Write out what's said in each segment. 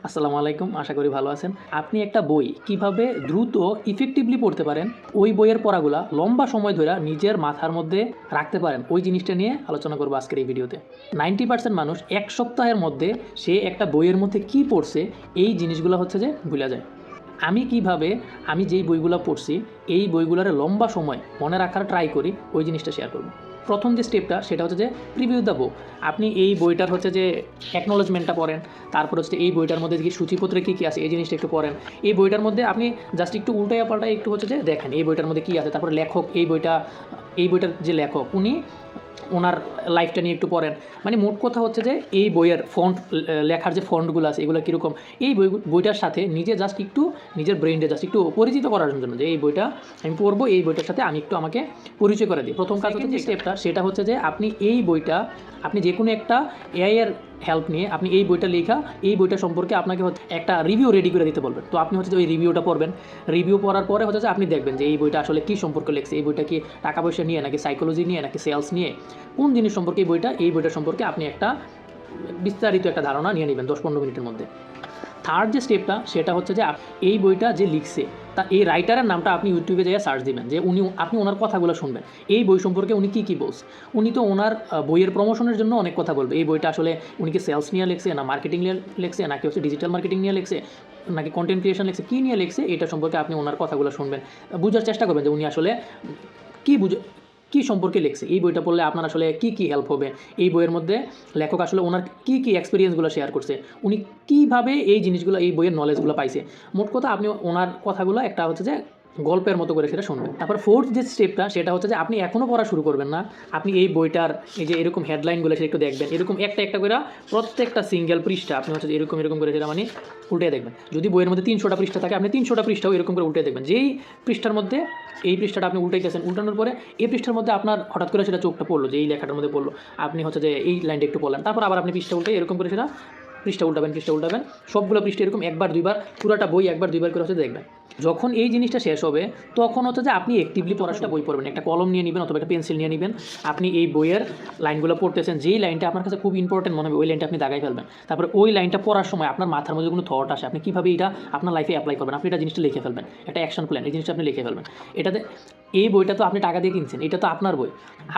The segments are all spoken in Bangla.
আসসালামু আলাইকুম, আশা করি ভালো আছেন। আপনি একটা বই কিভাবে দ্রুত ইফেক্টিভলি পড়তে পারেন, ওই বইয়ের পড়াগুলা লম্বা সময় ধরে নিজের মাথার মধ্যে রাখতে পারেন, ওই জিনিসটা নিয়ে আলোচনা করবো আজকের এই ভিডিওতে। 90% মানুষ এক সপ্তাহের মধ্যে সে একটা বইয়ের মধ্যে কি পড়ছে এই জিনিসগুলো হচ্ছে যে ভুলে যায়। আমি যেই বইগুলো পড়ছি এই বইগুলোর লম্বা সময় মনে রাখার ট্রাই করি, ওই জিনিসটা শেয়ার করব। প্রথম যে স্টেপটা সেটা হচ্ছে যে প্রিভিউ দ্য বুক। আপনি এই বইটার হচ্ছে যে অ্যাকনোলেজমেন্টটা পড়েন, তারপর হচ্ছে এই বইটার মধ্যে কি সূচিপত্রে কী কী আছে এই জিনিসটা একটু পড়েন। এই বইটার মধ্যে আপনি জাস্ট একটু উল্টাইয়া পাল্টায় একটু হচ্ছে যে দেখেন এই বইটার মধ্যে কী আছে। তারপর লেখক, এই বইটার যে লেখক উনি ওনার লাইফটা নিয়ে একটু পড়েন। মানে মোট কথা হচ্ছে যে এই বইয়ের লেখার যে ফন্টগুলো আছে এগুলো কীরকম, এই বইটার সাথে নিজের ব্রেইনটা জাস্ট একটু পরিচিত করার জন্য যে এই বইটা আমি পড়বো, এই বইটার সাথে আমি একটু আমাকে পরিচয় করে দিই। প্রথম কাজ হচ্ছে যে স্টেপটা সেটা হচ্ছে যে আপনি যে কোনো একটা এআই এর হেল্প নিয়ে আপনি এই বইটা সম্পর্কে আপনাকে একটা রিভিউ রেডি করে দিতে বলবেন। তো আপনি হচ্ছে যে ওই রিভিউটা পড়বেন। রিভিউ পড়ার পরে হচ্ছে যে আপনি দেখবেন যে এই বইটা আসলে কী সম্পর্কে লেখছে, এই বইটা কি টাকা পয়সা নিয়ে নাকি সাইকোলজি নিয়ে নাকি সেলস নিয়ে, কোন জিনিস সম্পর্কে এই বইটা সম্পর্কে আপনি একটা বিস্তারিত একটা ধারণা নিয়ে নেবেন 10-15 মিনিটের মধ্যে। থার্ড যে স্টেপটা সেটা হচ্ছে যে এই বইটা যে লিখছে তা এই রাইটারের নামটা আপনি ইউটিউবে যেয়ে সার্চ দিবেন, যে আপনি ওনার কথাগুলো শুনবেন। এই বই সম্পর্কে উনি কী বলছে। উনি তো ওনার বইয়ের প্রমোশনের জন্য অনেক কথা বলবে। এই বইটা আসলে উনি কি সেলস নিয়ে লেখছে, না মার্কেটিং নিয়ে লেখছে, নাকি হচ্ছে ডিজিটাল মার্কেটিং নিয়ে লেখছে, নাকি কন্টেন্ট ক্রিয়েশন লেখছে, কী নিয়ে লেখছে, এটা সম্পর্কে আপনি ওনার কথাগুলো শুনবেন, বুঝার চেষ্টা করবেন যে উনি আসলে কী সম্পর্কে লিখছে। এই বইটা পড়লে আপনার আসলে কী হেল্প হবে, এই বইয়ের মধ্যে লেখক আসলে ওনার কী এক্সপিরিয়েন্সগুলো শেয়ার করছে, উনি কীভাবে এই জিনিসগুলো এই বইয়ের নলেজগুলো পাইছে। মোট কথা আপনি ওনার কথাগুলো একটা হচ্ছে যে গল্পের মতো করে সেটা শুনবেন। তারপর ফোর্থ যে স্টেপটা সেটা হচ্ছে যে আপনি এখনও পড়া শুরু করবেন না। আপনি এই বইটার এই যে এরকম হেডলাইনগুলো সেটা একটু দেখবেন, এরকম একটা করে প্রত্যেকটা সিঙ্গেল পৃষ্ঠা আপনি হচ্ছে এরকম করে সেটা মানে উল্টে দেখবেন। যদি বইয়ের মধ্যে 300টা পৃষ্ঠা থাকে আপনি 300টা পৃষ্ঠাও এরকম করে উল্টে দেখবেন। যেই পৃষ্ঠার মধ্যে এই পৃষ্ঠাটা আপনি উল্টানোর পরে এই পৃষ্ঠার মধ্যে আপনার হঠাৎ করে সেটা চোখটা পড়লো, যে এই লেখাটার মধ্যে পড়লো, আপনি হচ্ছে যে এই লাইনটা একটু পড়লেন, তারপর আবার আপনি পৃষ্ঠা উল্টে এরকম করে সেটা পৃষ্ঠা উল্টাবেন সবগুলো পৃষ্ঠা এরকম একবার দুইবার, পুরোটা বই একবার দুইবার করে হচ্ছে দেখবেন। যখন এই জিনিসটা শেষ হবে তখন হচ্ছে যে আপনি অ্যাক্টিভলি পড়াশোনা বই পড়বেন, একটা কলম নিয়ে নেবেন অথবা একটা পেন্সিল নিয়ে নেবেন। আপনি এই বইয়ের লাইনগুলো পড়তেছেন, যেই লাইনটা আপনার কাছে খুব ইম্পর্টেন্ট মনে হবে ওই লাইনটা আপনি দাগাই ফেলবেন। তারপরে ওই লাইনটা পড়ার সময় আপনার মাথার মধ্যে কোনো থট আসে, আপনি কীভাবে এটা আপনার লাইফে অ্যাপ্লাই করবেন, আপনি এটা জিনিসটা লিখে ফেলবেন, একটা অ্যাকশন প্ল্যান, এই জিনিসটা আপনি লিখে ফেলবেন। এটাতে এই বইটা তো আপনি টাকা দিয়ে কিনছেন, এটা তো আপনার বই।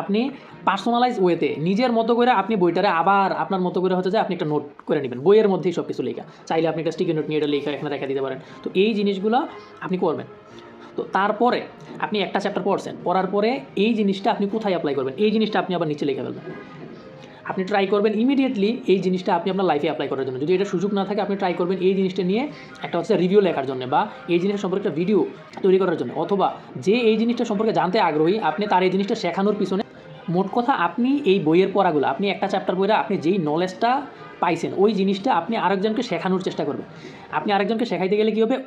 আপনি পার্সোনালাইজ ওয়েতে নিজের মতো করে আপনি বইটারে আবার আপনার মতো করে হচ্ছে যে আপনি একটা নোট করে নেবেন, বইয়ের মধ্যেই সব কিছু লেখা। চাইলে আপনি একটা স্টিকি নোট নিয়ে এটা লেখা এখানে রেখে দিতে পারেন। তো এই জিনিসগুলো আপনি করবেন। তো তারপরে আপনি একটা চ্যাপ্টার পড়ার পরে এই জিনিসটা আপনি কোথায় অ্যাপ্লাই করবেন, এই জিনিসটা আপনি আবার নিচে লিখে ফেলবেন। আপনি ট্রাই করবেন ইমিডিয়েটলি এই জিনিসটা আপনি আপনার লাইফে অ্যাপ্লাই করার জন্য। যদি এটা সুযোগ না থাকে আপনি ট্রাই করবেন এই জিনিসটা নিয়ে একটা হচ্ছে রিভিউ লেখার জন্য, বা এই জিনিসটা সম্পর্কে একটা ভিডিও তৈরি করার জন্য, অথবা যে এই জিনিসটা সম্পর্কে জানতে আগ্রহী আপনি তার এই জিনিসটা শেখানোর পিছনে। মোট কথা আপনি এই বইয়ের পড়াগুলো, আপনি একটা চ্যাপ্টার বইটা আপনি যেই নলেজটা পাইছেন ওই জিনিসটা আপনি আরেকজনকে শেখানোর চেষ্টা করবেন। আপনি আরেকজনকে শেখাইতে গেলে কী হবে,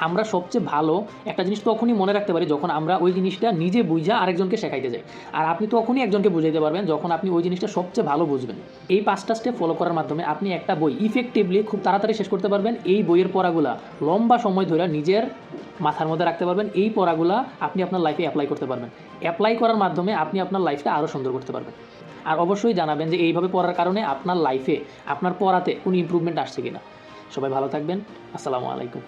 আমরা সবচেয়ে ভালো একটা জিনিস তখনই মনে রাখতে পারি যখন আমরা ওই জিনিসটা নিজে বুঝা আরেকজনকে শেখাইতে যাই। আর আপনি তখনই একজনকে বুঝাইতে পারবেন যখন আপনি ওই জিনিসটা সবচেয়ে ভালো বুঝবেন। এই 5টা স্টেপ ফলো করার মাধ্যমে আপনি একটা বই ইফেক্টিভলি খুব তাড়াতাড়ি শেষ করতে পারবেন। এই বইয়ের পড়াগুলা লম্বা সময় ধরে নিজের মাথার মধ্যে রাখতে পারবেন। এই পড়াগুলা আপনি আপনার লাইফে অ্যাপ্লাই করতে পারবেন। অ্যাপ্লাই করার মাধ্যমে আপনি আপনার লাইফটা আরও সুন্দর করতে পারবেন। আর অবশ্যই জানাবেন যে এইভাবে পড়ার কারণে আপনার লাইফে আপনার পড়াতে কোনো ইমপ্রুভমেন্ট আসছে কিনা। সবাই ভালো থাকবেন। আসসালামু আলাইকুম।